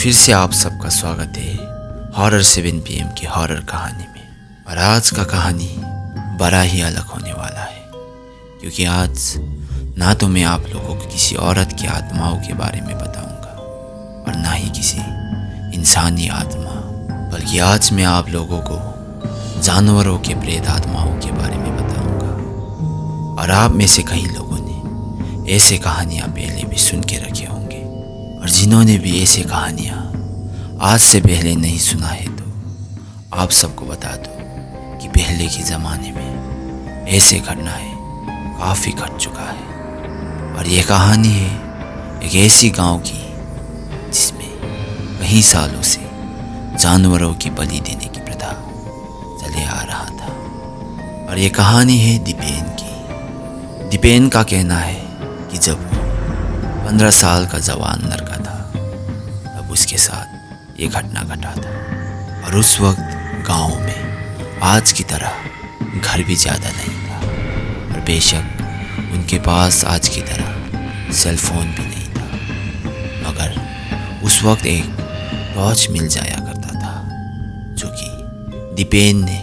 फिर से आप सबका स्वागत है हॉरर 7 PM की हॉरर कहानी में। और आज का कहानी बड़ा ही अलग होने वाला है, क्योंकि आज ना तो मैं आप लोगों को किसी औरत की आत्माओं के बारे में बताऊंगा और ना ही किसी इंसानी आत्मा, बल्कि आज मैं आप लोगों को जानवरों के प्रेत आत्माओं के बारे में बताऊंगा। और आप में से कई लोगों ने ऐसे कहानियाँ पहले भी सुन के रखे होंगे, और जिन्होंने भी ऐसे कहानियाँ आज से पहले नहीं सुना है तो आप सबको बता दो कि पहले के ज़माने में ऐसे घटनाएं काफ़ी घट चुका है। और ये कहानी है एक ऐसी गांव की जिसमें कई सालों से जानवरों की बलि देने की प्रथा चले आ रहा था। और ये कहानी है दीपेन की। दीपेन का कहना है कि जब वो 15 साल का जवान लड़का था तब उसके साथ ये घटना घटा था। और उस वक्त गांव में आज की तरह घर भी ज़्यादा नहीं था, और बेशक उनके पास आज की तरह सेल फोन भी नहीं था, मगर उस वक्त एक टॉर्च मिल जाया करता था जो कि दीपेन ने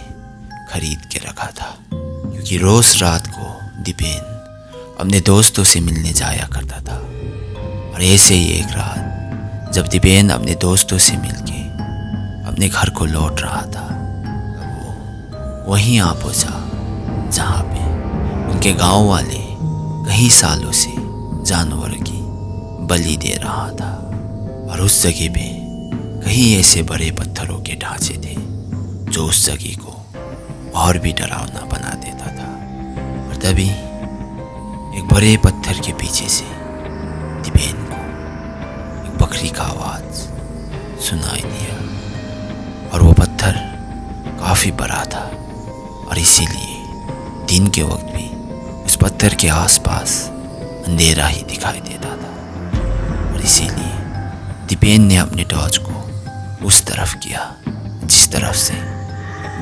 खरीद के रखा था, क्योंकि रोज़ रात को दीपेन अपने दोस्तों से मिलने जाया करता था। और ऐसे ही एक रात जब दीपेन अपने दोस्तों से मिलके अपने घर को लौट रहा था, तब वो वहीं आ पहुंचा जहाँ पे उनके गांव वाले कई सालों से जानवर की बलि दे रहा था। और उस जगह पे कई ऐसे बड़े पत्थरों के ढांचे थे जो उस जगह को और भी डरावना बना देता था। और तभी एक बड़े पत्थर के पीछे से दीपेन को एक बकरी का आवाज सुनाई दिया। और वो पत्थर काफ़ी बड़ा था, और इसीलिए दिन के वक्त भी उस पत्थर के आसपास अंधेरा ही दिखाई देता था। और इसीलिए दीपेन ने अपने टॉर्च को उस तरफ किया जिस तरफ से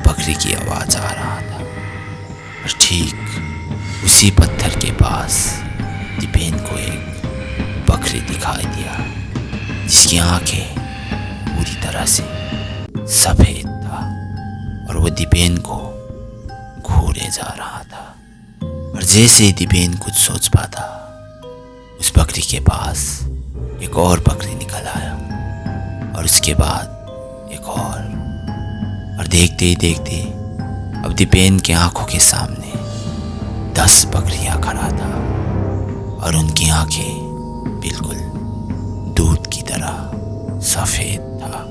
बकरी की आवाज़ आ रहा था। और ठीक उसी पत्थर के पास दीपेन को एक बकरी दिखाई दिया जिसकी आंखें पूरी तरह से सफ़ेद था, और वो दीपेन को घूरे जा रहा था। और जैसे ही दीपेन कुछ सोच पाता, उस बकरी के पास एक और बकरी निकल आया, और उसके बाद एक और देखते ही देखते अब दीपेन के आंखों के सामने 10 बकरियां खड़ा था, और उनकी आंखें बिल्कुल दूध की तरह सफ़ेद था।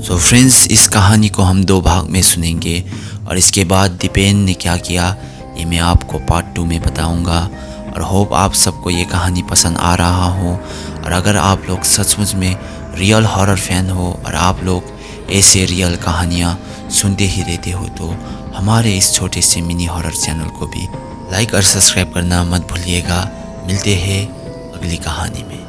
सो फ्रेंड्स, इस कहानी को हम 2 भाग में सुनेंगे, और इसके बाद दीपेन ने क्या किया ये मैं आपको पार्ट 2 में बताऊंगा। और होप आप सबको ये कहानी पसंद आ रहा हो। और अगर आप लोग सचमुच में रियल हॉरर फैन हो और आप लोग ऐसे रियल कहानियाँ सुनते ही रहते हो, तो हमारे इस छोटे से मिनी हॉरर चैनल को भी लाइक और सब्सक्राइब करना मत भूलिएगा। मिलते हैं अगली कहानी में।